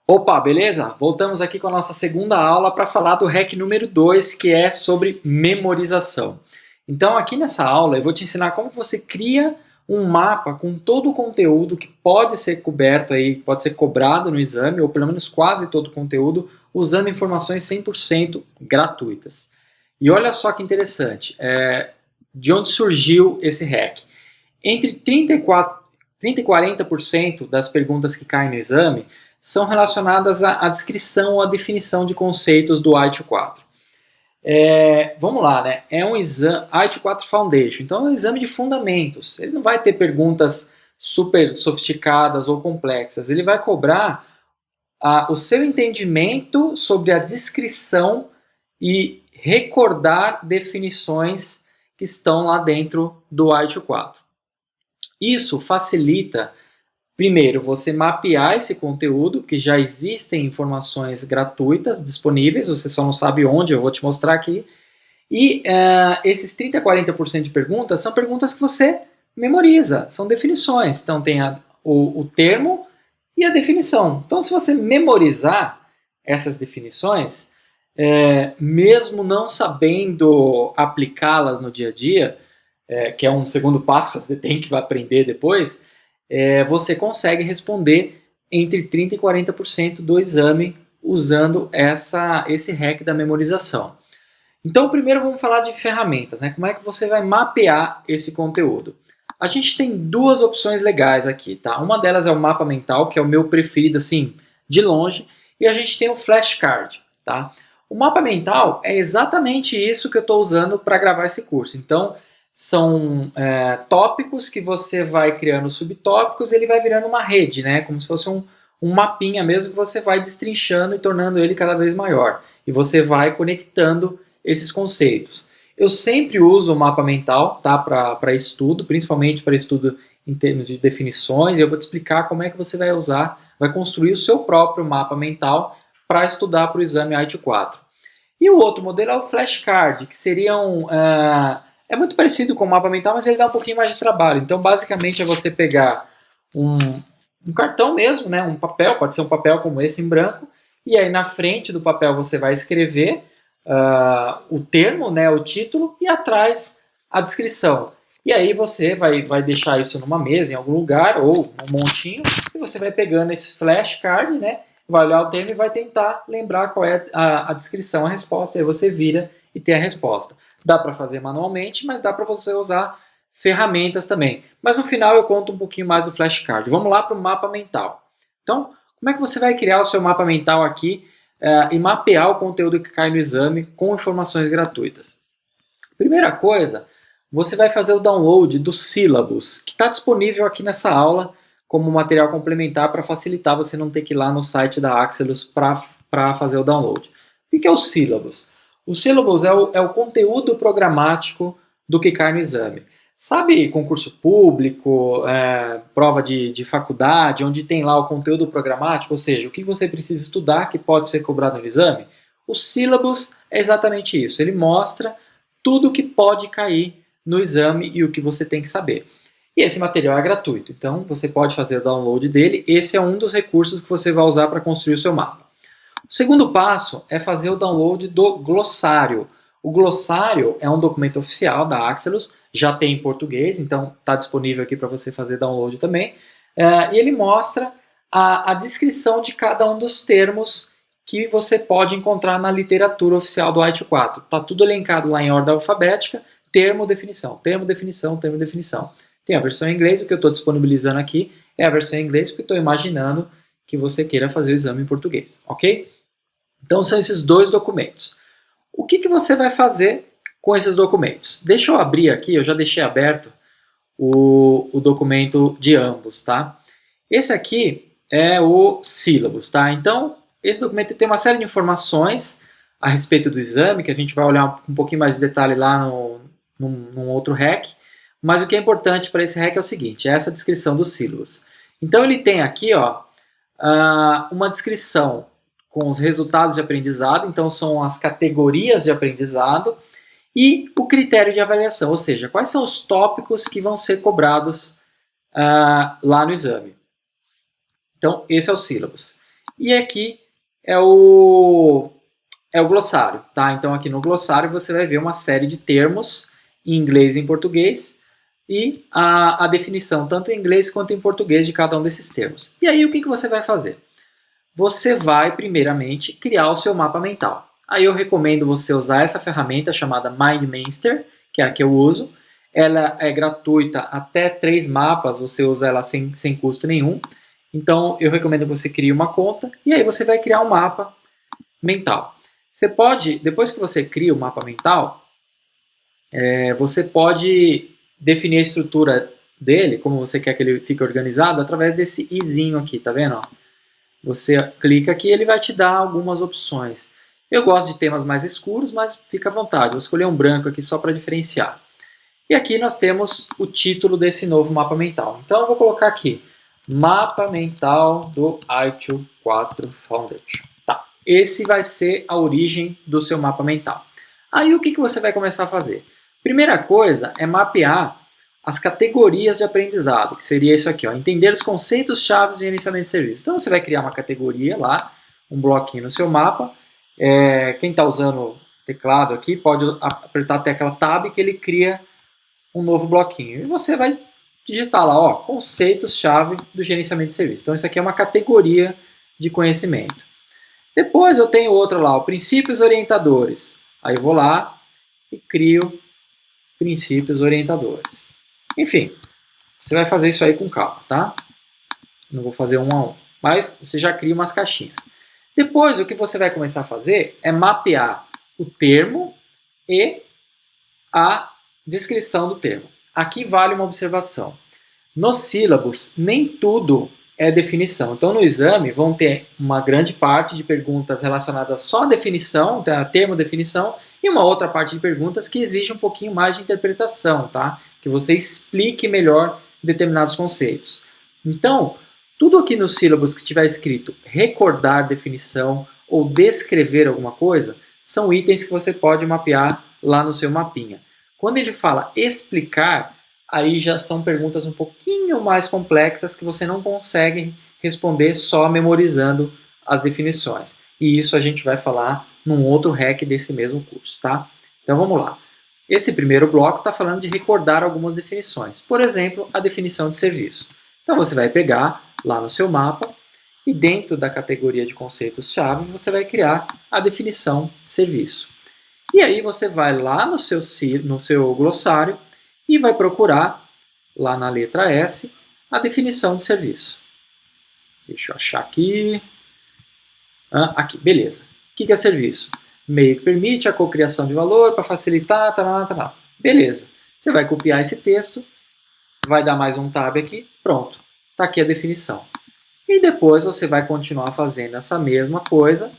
Opa, beleza? Voltamos aqui com a nossa segunda aula para falar do hack número 2, que é sobre memorização. Então, aqui nessa aula, eu vou te ensinar como você cria um mapa com todo o conteúdo que pode ser coberto aí, pode ser cobrado no exame, ou pelo menos quase todo o conteúdo, usando informações 100% gratuitas. E olha só que interessante, de onde surgiu esse hack? Entre 30 e 40% das perguntas que caem no exame são relacionadas à descrição ou à definição de conceitos do IELTS 4. Vamos lá, né? É um exame IELTS 4 Foundation, então é um exame de fundamentos. Ele não vai ter perguntas super sofisticadas ou complexas. Ele vai cobrar o seu entendimento sobre a descrição e recordar definições que estão lá dentro do IELTS 4. Isso facilita, primeiro, você mapear esse conteúdo, que já existem informações gratuitas disponíveis, você só não sabe onde, eu vou te mostrar aqui. E esses 30 a 40% de perguntas são perguntas que você memoriza, são definições. Então tem o termo e a definição. Então se você memorizar essas definições, mesmo não sabendo aplicá-las no dia a dia, que é um segundo passo que você tem que aprender depois, você consegue responder entre 30% e 40% do exame usando esse hack da memorização. Então, primeiro vamos falar de ferramentas, né? Como é que você vai mapear esse conteúdo? A gente tem duas opções legais aqui, tá? Uma delas é o mapa mental, que é o meu preferido, assim, de longe, e a gente tem o flashcard, tá? O mapa mental é exatamente isso que eu estou usando para gravar esse curso. Então, são tópicos que você vai criando subtópicos e ele vai virando uma rede, né? Como se fosse um mapinha mesmo que você vai destrinchando e tornando ele cada vez maior. E você vai conectando esses conceitos. Eu sempre uso o mapa mental, tá? Para estudo, principalmente para estudo em termos de definições, e eu vou te explicar como é que você vai usar, vai construir o seu próprio mapa mental para estudar para o exame IELTS 4. E o outro modelo é o flashcard, que seriam... é muito parecido com o mapa mental, mas ele dá um pouquinho mais de trabalho. Então, basicamente, é você pegar um cartão mesmo, né? Um papel, pode ser um papel como esse em branco, e aí na frente do papel você vai escrever o termo, né, o título, e atrás a descrição. E aí você vai deixar isso numa mesa, em algum lugar, ou num montinho, e você vai pegando esse flashcard, né, vai olhar o termo e vai tentar lembrar qual é a descrição, a resposta, e aí você vira e tem a resposta. Dá para fazer manualmente, mas dá para você usar ferramentas também. Mas no final eu conto um pouquinho mais do flashcard. Vamos lá para o mapa mental. Então, como é que você vai criar o seu mapa mental aqui e mapear o conteúdo que cai no exame com informações gratuitas? Primeira coisa, você vai fazer o download do sílabus, que está disponível aqui nessa aula como material complementar para facilitar você não ter que ir lá no site da Axelos para fazer o download. O que é o sílabus? O sílabus é o conteúdo programático do que cai no exame. Sabe concurso público, prova de faculdade, onde tem lá o conteúdo programático, ou seja, o que você precisa estudar que pode ser cobrado no exame? O sílabus é exatamente isso. Ele mostra tudo que pode cair no exame e o que você tem que saber. E esse material é gratuito, então você pode fazer o download dele. Esse é um dos recursos que você vai usar para construir o seu mapa. O segundo passo é fazer o download do glossário. O glossário é um documento oficial da Axelos, já tem em português, então está disponível aqui para você fazer download também. E ele mostra a descrição de cada um dos termos que você pode encontrar na literatura oficial do IELTS 4. Está tudo elencado lá em ordem alfabética, termo, definição, termo, definição, termo, definição. Tem a versão em inglês, o que eu estou disponibilizando aqui é a versão em inglês, porque estou imaginando que você queira fazer o exame em português, ok? Então são esses dois documentos. O que você vai fazer com esses documentos? Deixa eu abrir aqui, eu já deixei aberto o documento de ambos, tá? Esse aqui é o sílabus, tá? Então, esse documento tem uma série de informações a respeito do exame, que a gente vai olhar um pouquinho mais de detalhe lá num outro hack, mas o que é importante para esse hack é o seguinte, é essa descrição do sílabus. Então, ele tem aqui, ó, uma descrição com os resultados de aprendizado, então são as categorias de aprendizado, e o critério de avaliação, ou seja, quais são os tópicos que vão ser cobrados lá no exame. Então, esse é o sílabus. E aqui é o glossário, tá? Então aqui no glossário você vai ver uma série de termos em inglês e em português e a definição tanto em inglês quanto em português de cada um desses termos. E aí o que você vai fazer? Você vai primeiramente criar o seu mapa mental. Aí eu recomendo você usar essa ferramenta chamada MindMeister, que é a que eu uso. Ela é gratuita, até 3 mapas você usa ela sem custo nenhum. Então eu recomendo que você crie uma conta e aí você vai criar um mapa mental. Você pode, depois que você cria o mapa mental, você pode definir a estrutura dele, como você quer que ele fique organizado, através desse izinho aqui, tá vendo? Você clica aqui e ele vai te dar algumas opções. Eu gosto de temas mais escuros, mas fica à vontade. Vou escolher um branco aqui só para diferenciar. E aqui nós temos o título desse novo mapa mental. Então eu vou colocar aqui, Mapa Mental do ITIL 4 Foundation. Tá. Esse vai ser a origem do seu mapa mental. Aí o que você vai começar a fazer? Primeira coisa é mapear as categorias de aprendizado, que seria isso aqui, ó, entender os conceitos-chave de gerenciamento de serviço. Então você vai criar uma categoria lá, um bloquinho no seu mapa. Quem está usando o teclado aqui pode apertar a tecla Tab que ele cria um novo bloquinho. E você vai digitar lá, ó, conceitos-chave do gerenciamento de serviço. Então isso aqui é uma categoria de conhecimento. Depois eu tenho outro lá, ó, princípios orientadores. Aí eu vou lá e crio princípios orientadores. Enfim, você vai fazer isso aí com calma, tá? Não vou fazer um a um, mas você já cria umas caixinhas. Depois, o que você vai começar a fazer é mapear o termo e a descrição do termo. Aqui vale uma observação. Nos sílabos, nem tudo é definição. Então, no exame, vão ter uma grande parte de perguntas relacionadas só à definição, a termo definição, e uma outra parte de perguntas que exige um pouquinho mais de interpretação, tá? Que você explique melhor determinados conceitos. Então, tudo aqui nos sílabos que tiver escrito recordar definição ou descrever alguma coisa, são itens que você pode mapear lá no seu mapinha. Quando ele fala explicar, aí já são perguntas um pouquinho mais complexas que você não consegue responder só memorizando as definições. E isso a gente vai falar num outro REC desse mesmo curso, tá? Então vamos lá. Esse primeiro bloco está falando de recordar algumas definições. Por exemplo, a definição de serviço. Então você vai pegar lá no seu mapa e dentro da categoria de conceitos-chave você vai criar a definição serviço. E aí você vai lá no seu glossário e vai procurar, lá na letra S, a definição de serviço. Deixa eu achar aqui. Aqui, beleza. O que é serviço? Meio que permite a cocriação de valor para facilitar, Beleza. Você vai copiar esse texto, vai dar mais um tab aqui, pronto. Está aqui a definição. E depois você vai continuar fazendo essa mesma coisa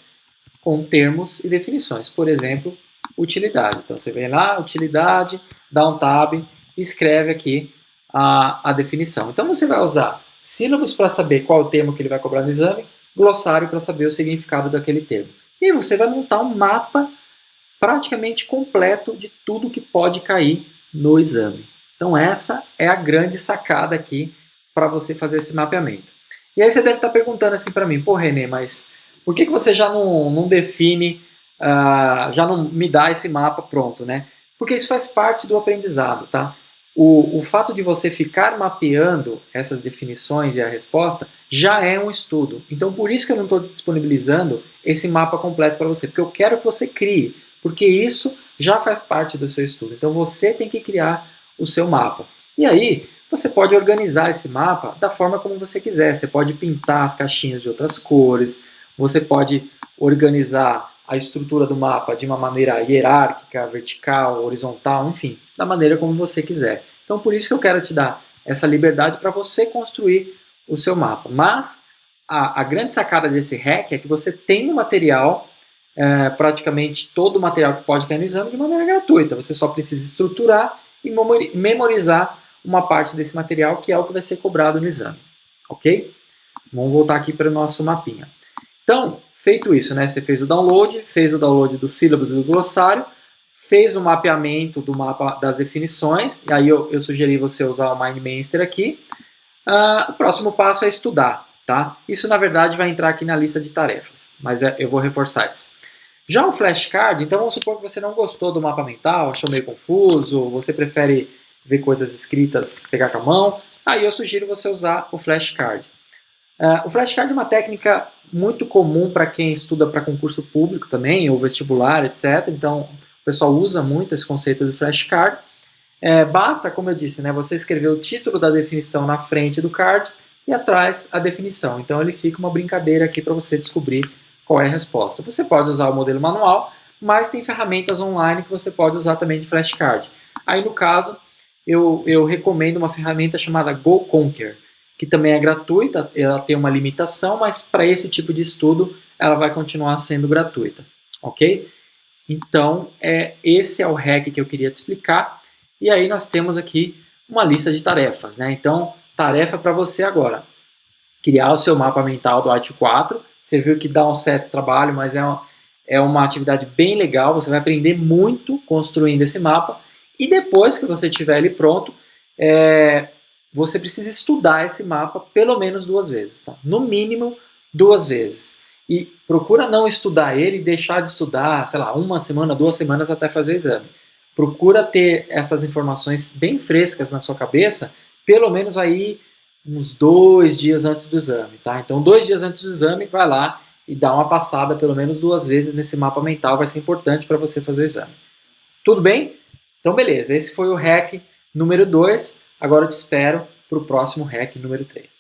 com termos e definições. Por exemplo, utilidade. Então você vem lá, utilidade, dá um tab e escreve aqui a definição. Então você vai usar sílabos para saber qual é o termo que ele vai cobrar no exame, glossário para saber o significado daquele termo. E você vai montar um mapa praticamente completo de tudo que pode cair no exame. Então essa é a grande sacada aqui para você fazer esse mapeamento. E aí você deve estar perguntando assim para mim, pô Renê, mas por que você já não define, já não me dá esse mapa pronto, né? Porque isso faz parte do aprendizado, tá? O fato de você ficar mapeando essas definições e a resposta já é um estudo. Então, por isso que eu não estou disponibilizando esse mapa completo para você, porque eu quero que você crie, porque isso já faz parte do seu estudo. Então, você tem que criar o seu mapa. E aí, você pode organizar esse mapa da forma como você quiser. Você pode pintar as caixinhas de outras cores, você pode organizar a estrutura do mapa de uma maneira hierárquica, vertical, horizontal, enfim, da maneira como você quiser. Então, por isso que eu quero te dar essa liberdade para você construir o seu mapa. Mas a grande sacada desse REC é que você tem no material, praticamente todo o material que pode cair no exame de maneira gratuita. Você só precisa estruturar e memorizar uma parte desse material que é o que vai ser cobrado no exame. Ok? Vamos voltar aqui para o nosso mapinha. Então, feito isso, né? Você fez o download dos sílabos e do glossário, fez o mapeamento do mapa das definições, e aí eu sugeri você usar o MindMeister aqui. O próximo passo é estudar. tá? Isso, na verdade, vai entrar aqui na lista de tarefas, mas eu vou reforçar isso. Já o flashcard, então vamos supor que você não gostou do mapa mental, achou meio confuso, você prefere ver coisas escritas, pegar com a mão, aí eu sugiro você usar o flashcard. O flashcard é uma técnica muito comum para quem estuda para concurso público também, ou vestibular, etc. Então, o pessoal usa muito esse conceito do flashcard. Basta, como eu disse, né, você escrever o título da definição na frente do card e atrás a definição. Então, ele fica uma brincadeira aqui para você descobrir qual é a resposta. Você pode usar o modelo manual, mas tem ferramentas online que você pode usar também de flashcard. Aí, no caso, eu recomendo uma ferramenta chamada GoConquer, que também é gratuita, ela tem uma limitação, mas para esse tipo de estudo ela vai continuar sendo gratuita, ok? Então, esse é o hack que eu queria te explicar. E aí nós temos aqui uma lista de tarefas, né? Então, tarefa para você agora. Criar o seu mapa mental do ART4. Você viu que dá um certo trabalho, mas é uma atividade bem legal. Você vai aprender muito construindo esse mapa. E depois que você tiver ele pronto, você precisa estudar esse mapa pelo menos 2 vezes, tá? No mínimo 2 vezes. E procura não estudar ele e deixar de estudar, sei lá, 1 semana, 2 semanas até fazer o exame. Procura ter essas informações bem frescas na sua cabeça, pelo menos aí uns 2 dias antes do exame, tá? Então 2 dias antes do exame, vai lá e dá uma passada pelo menos 2 vezes nesse mapa mental, vai ser importante para você fazer o exame. Tudo bem? Então beleza, esse foi o hack número 2. Agora eu te espero para o próximo hack número 3.